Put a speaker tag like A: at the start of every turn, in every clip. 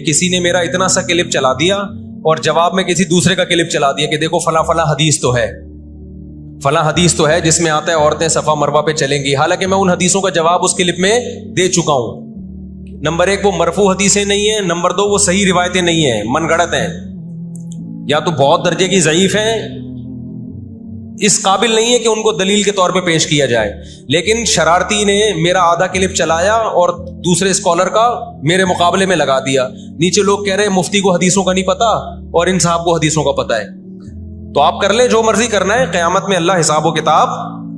A: کسی نے میرا اتنا سا کلپ چلا دیا اور جواب میں کسی دوسرے کا کلپ چلا دیا کہ دیکھو فلاں فلاں حدیث تو ہے، فلاں حدیث تو ہے جس میں آتا ہے عورتیں صفا مروہ پہ چلیں گی، حالانکہ میں ان حدیثوں کا جواب اس کلپ میں دے چکا ہوں. نمبر 1 وہ مرفوع حدیثیں نہیں ہیں، نمبر 2 وہ صحیح روایتیں نہیں ہیں، من گڑت ہیں، یا تو بہت درجے کی ضعیف ہیں، اس قابل نہیں ہے کہ ان کو دلیل کے طور پہ پیش کیا جائے. لیکن شرارتی نے میرا آدھا کلپ چلایا اور دوسرے اسکالر کا میرے مقابلے میں لگا دیا. نیچے لوگ کہہ رہے ہیں مفتی کو حدیثوں کا نہیں پتا اور ان صاحب کو حدیثوں کا پتا ہے. تو آپ کر لیں جو مرضی کرنا ہے، قیامت میں اللہ حساب و کتاب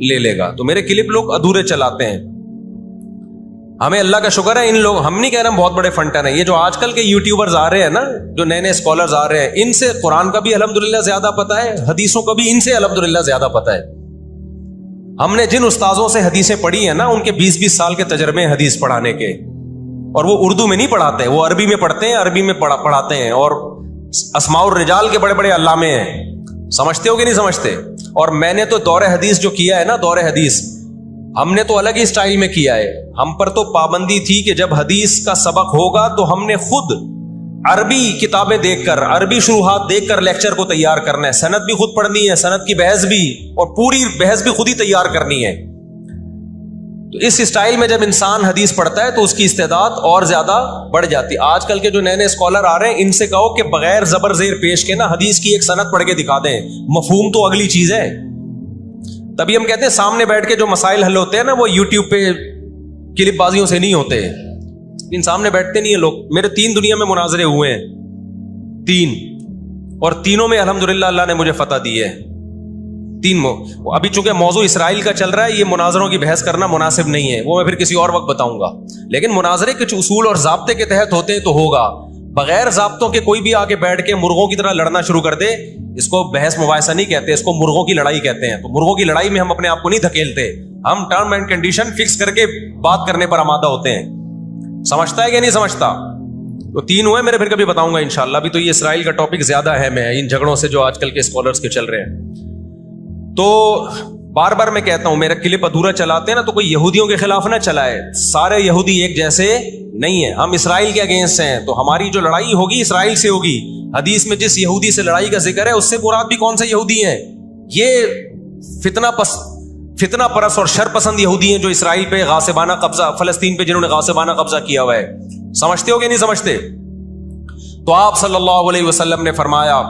A: لے لے گا. تو میرے کلپ لوگ ادھورے چلاتے ہیں. ہمیں اللہ کا شکر ہے، ان لوگ، ہم نہیں کہہ رہے ہم بہت بڑے فنٹر ہیں، یہ جو آج کل کے یوٹیوبرز آ رہے ہیں نا، جو نئے نئے اسکالرز آ رہے ہیں، ان سے قرآن کا بھی الحمدللہ زیادہ پتہ ہے، حدیثوں کا بھی ان سے الحمدللہ زیادہ پتہ ہے. ہم نے جن استاذوں سے حدیثیں پڑھی ہیں نا، ان کے 20-20 سال کے تجربے ہیں حدیث پڑھانے کے، اور وہ اردو میں نہیں پڑھاتے، وہ عربی میں پڑھتے ہیں، عربی میں پڑھاتے ہیں، اور اسماء الرجال کے بڑے بڑے علامے ہیں. سمجھتے ہو کہ نہیں سمجھتے؟ اور میں نے تو دور حدیث جو کیا ہے نا، دور حدیث ہم نے تو الگ ہی سٹائل میں کیا ہے. ہم پر تو پابندی تھی کہ جب حدیث کا سبق ہوگا تو ہم نے خود عربی کتابیں دیکھ کر، عربی شروحات دیکھ کر لیکچر کو تیار کرنا ہے، سند بھی خود پڑھنی ہے، سند کی بحث بھی، اور پوری بحث بھی خود ہی تیار کرنی ہے. تو اس سٹائل میں جب انسان حدیث پڑھتا ہے تو اس کی استعداد اور زیادہ بڑھ جاتی ہے. آج کل کے جو نئے نئے اسکالر آ رہے ہیں، ان سے کہو کہ بغیر زبر زیر پیش کے نا حدیث کی ایک سند پڑھ کے دکھا دیں، مفہوم تو اگلی چیز ہے. تبھی ہم کہتے ہیں سامنے بیٹھ کے جو مسائل حل ہوتے ہیں نا، وہ یوٹیوب پہ کلپ بازیوں سے نہیں ہوتے. ان سامنے بیٹھتے نہیں ہیں لوگ. میرے 3 دنیا میں مناظرے ہوئے ہیں، 3، اور تینوں میں الحمدللہ اللہ نے مجھے فتح دی ہے. 3 ابھی چونکہ موضوع اسرائیل کا چل رہا ہے، یہ مناظروں کی بحث کرنا مناسب نہیں ہے، وہ میں پھر کسی اور وقت بتاؤں گا. لیکن مناظرے کچھ اصول اور ضابطے کے تحت ہوتے ہیں تو ہوگا. بغیر ضابطوں کے کوئی بھی آگے بیٹھ کے مرغوں کی طرح لڑنا شروع کر دے، اس کو بحث مباحثہ نہیں کہتے، اس کو مرغوں کی لڑائی کہتے ہیں. تو مرغوں کی لڑائی میں ہم اپنے آپ کو نہیں دھکیلتے، ہم ٹرم اینڈ کنڈیشن فکس کر کے بات کرنے پر آمادہ ہوتے ہیں. سمجھتا ہے کہ نہیں سمجھتا؟ تو 3 ہوئے میرے، پھر کبھی بتاؤں گا انشاءاللہ. ابھی تو یہ اسرائیل کا ٹاپک زیادہ اہم ہے ان جھگڑوں سے جو آج کل کے اسکالرز کے چل رہے ہیں. تو بار بار میں کہتا ہوں، میرا کلپ ادھورا چلاتے ہیں نا تو کوئی یہودیوں کے خلاف نہ چلائے. سارے یہودی ایک جیسے نہیں ہیں. ہم اسرائیل کے اگینسٹ ہیں، تو ہماری جو لڑائی ہوگی اسرائیل سے ہوگی. حدیث میں جس یہودی سے لڑائی کا ذکر ہے، اس سے مراد بھی کون سے یہودی ہیں؟ یہ فتنہ پرست اور شر پسند یہودی ہیں جو اسرائیل پہ غاصبانہ قبضہ، فلسطین پہ جنہوں نے غاصبانہ قبضہ کیا ہوا ہے. سمجھتے ہو کہ نہیں سمجھتے؟ تو آپ صلی اللہ علیہ وسلم نے فرمایا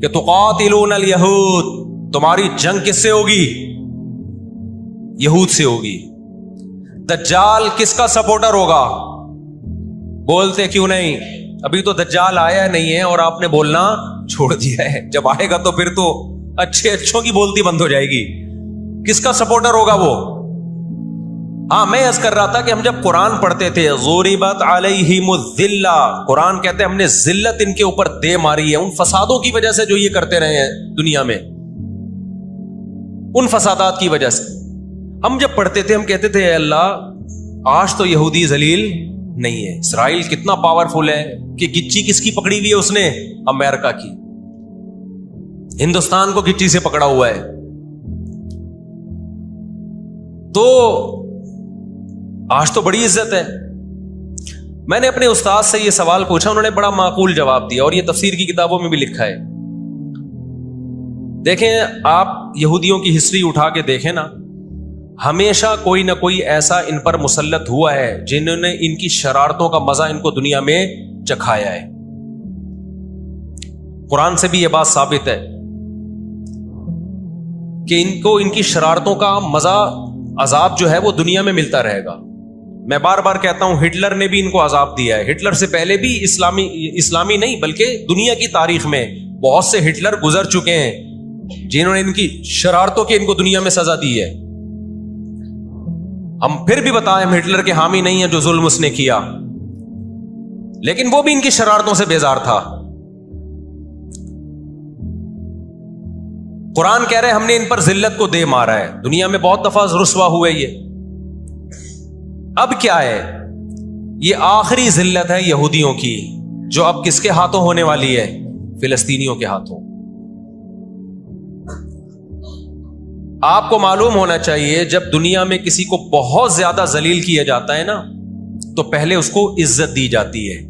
A: کہ تقاتلون الیہود، تمہاری جنگ کس سے ہوگی؟ یہود سے ہوگی. دجال کس کا سپورٹر ہوگا؟ بولتے کیوں نہیں؟ ابھی تو دجال آیا نہیں ہے اور آپ نے بولنا چھوڑ دیا ہے. جب آئے گا تو پھر تو اچھوں کی بولتی بند ہو جائے گی. کس کا سپورٹر ہوگا وہ؟ ہاں، میں عرض کر رہا تھا کہ ہم جب قرآن پڑھتے تھے، ضربت علیہم الذلہ، قرآن کہتے ہیں ہم نے ذلت ان کے اوپر دے ماری ہے، ان فسادوں کی وجہ سے جو یہ کرتے رہے ہیں دنیا میں، ان فسادات کی وجہ سے. ہم جب پڑھتے تھے ہم کہتے تھے اے اللہ، آج تو یہودی ذلیل نہیں ہے. اسرائیل کتنا پاورفل ہے کہ گچی کس کی پکڑی ہوئی ہے اس نے؟ امریکہ کی. ہندوستان کو گچی سے پکڑا ہوا ہے. تو آج تو بڑی عزت ہے. میں نے اپنے استاد سے یہ سوال پوچھا، انہوں نے بڑا معقول جواب دیا، اور یہ تفسیر کی کتابوں میں بھی لکھا ہے. دیکھیں، آپ یہودیوں کی ہسٹری اٹھا کے دیکھیں نا، ہمیشہ کوئی نہ کوئی ایسا ان پر مسلط ہوا ہے جنہوں نے ان کی شرارتوں کا مزہ ان کو دنیا میں چکھایا ہے. قرآن سے بھی یہ بات ثابت ہے کہ ان کو ان کی شرارتوں کا مزہ، عذاب جو ہے وہ دنیا میں ملتا رہے گا. میں بار بار کہتا ہوں، ہٹلر نے بھی ان کو عذاب دیا ہے. ہٹلر سے پہلے بھی اسلامی نہیں بلکہ دنیا کی تاریخ میں بہت سے ہٹلر گزر چکے ہیں جنہوں نے ان کی شرارتوں کے ان کو دنیا میں سزا دی ہے. ہم پھر بھی بتائیں، ہم ہٹلر کے حامی نہیں ہیں جو ظلم اس نے کیا، لیکن وہ بھی ان کی شرارتوں سے بیزار تھا. قرآن کہہ رہے ہم نے ان پر ذلت کو دے مارا ہے. دنیا میں بہت دفعہ رسوا ہوئے یہ. اب کیا ہے؟ یہ آخری ذلت ہے یہودیوں کی، جو اب کس کے ہاتھوں ہونے والی ہے؟ فلسطینیوں کے ہاتھوں. آپ کو معلوم ہونا چاہیے، جب دنیا میں کسی کو بہت زیادہ ذلیل کیا جاتا ہے نا، تو پہلے اس کو عزت دی جاتی ہے.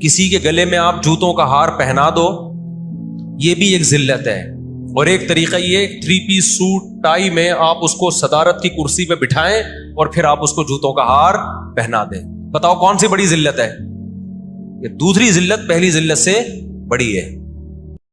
A: کسی کے گلے میں آپ جوتوں کا ہار پہنا دو، یہ بھی ایک ذلت ہے. اور ایک طریقہ یہ 3 پیس سوٹ ٹائی میں آپ اس کو صدارت کی کرسی پہ بٹھائیں اور پھر آپ اس کو جوتوں کا ہار پہنا دیں. بتاؤ کون سی بڑی ذلت ہے؟ یہ دوسری ذلت پہلی ذلت سے بڑی ہے.